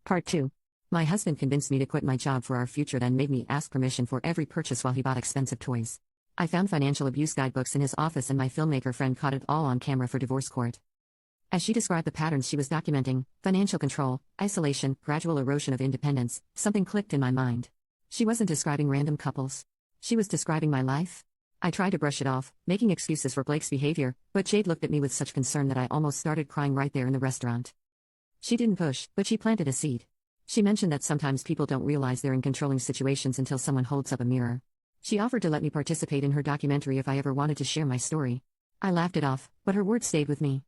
Part 2. My husband convinced me to quit my job for our future, then made me ask permission for every purchase while he bought expensive toys. I found financial abuse guidebooks in his office, and my filmmaker friend caught it all on camera for divorce court. As she described the patterns she was documenting, financial control, isolation, gradual erosion of independence, something clicked in my mind. She wasn't describing random couples. She was describing my life. I tried to brush it off, making excuses for Blake's behavior, but Jade looked at me with such concern that I almost started crying right there in the restaurant. She didn't push, but she planted a seed. She mentioned that sometimes people don't realize they're in controlling situations until someone holds up a mirror. She offered to let me participate in her documentary if I ever wanted to share my story. I laughed it off, but her words stayed with me.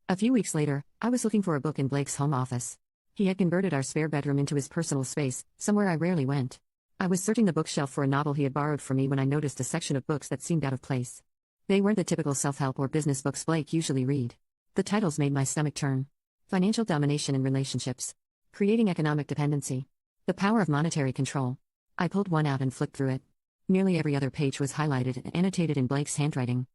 A few weeks later, I was looking for a book in Blake's home office. He had converted our spare bedroom into his personal space, somewhere I rarely went. I was searching the bookshelf for a novel he had borrowed from me when I noticed a section of books that seemed out of place. They weren't the typical self-help or business books Blake usually read. The titles made my stomach turn. Financial Domination in Relationships. Creating Economic Dependency. The Power of Monetary Control. I pulled one out and flipped through it. Nearly every other page was highlighted and annotated in Blake's handwriting.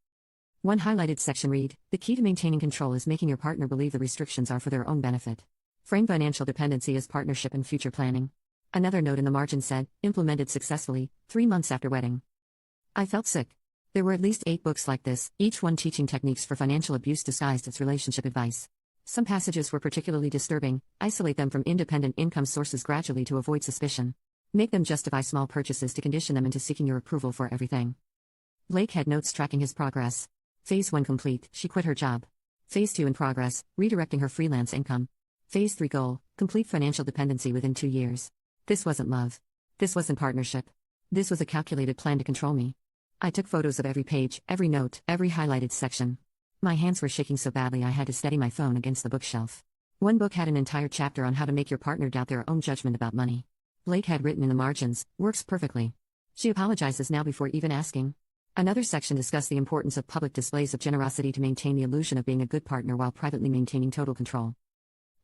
One highlighted section read, "The key to maintaining control is making your partner believe the restrictions are for their own benefit. Frame financial dependency as partnership and future planning." Another note in the margin said, "Implemented successfully, 3 months after wedding." I felt sick. There were at least 8 books like this, each one teaching techniques for financial abuse disguised as relationship advice. Some passages were particularly disturbing. Isolate them from independent income sources gradually to avoid suspicion. Make them justify small purchases to condition them into seeking your approval for everything. Blake had notes tracking his progress. Phase 1 complete, she quit her job. Phase 2 in progress, redirecting her freelance income. Phase 3 goal, complete financial dependency within 2 years. This wasn't love. This wasn't partnership. This was a calculated plan to control me. I took photos of every page, every note, every highlighted section. My hands were shaking so badly I had to steady my phone against the bookshelf. One book had an entire chapter on how to make your partner doubt their own judgment about money. Blake had written in the margins, "Works perfectly. She apologizes now before even asking." Another section discussed the importance of public displays of generosity to maintain the illusion of being a good partner while privately maintaining total control.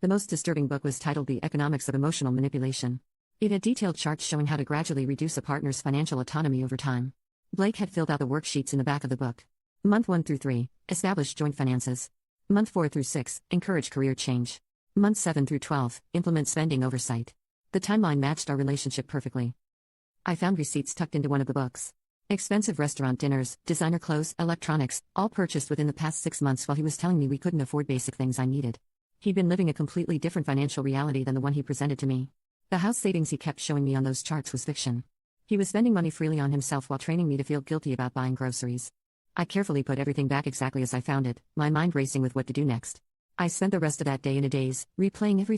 The most disturbing book was titled The Economics of Emotional Manipulation. It had detailed charts showing how to gradually reduce a partner's financial autonomy over time. Blake had filled out the worksheets in the back of the book. Month 1 through 3, establish joint finances. Month 4 through 6, encourage career change. Month 7 through 12, implement spending oversight. The timeline matched our relationship perfectly. I found receipts tucked into one of the books. Expensive restaurant dinners, designer clothes, electronics, all purchased within the past 6 months while he was telling me we couldn't afford basic things I needed. He'd been living a completely different financial reality than the one he presented to me. The house savings he kept showing me on those charts was fiction. He was spending money freely on himself while training me to feel guilty about buying groceries. I carefully put everything back exactly as I found it, my mind racing with what to do next. I spent the rest of that day in a daze, replaying every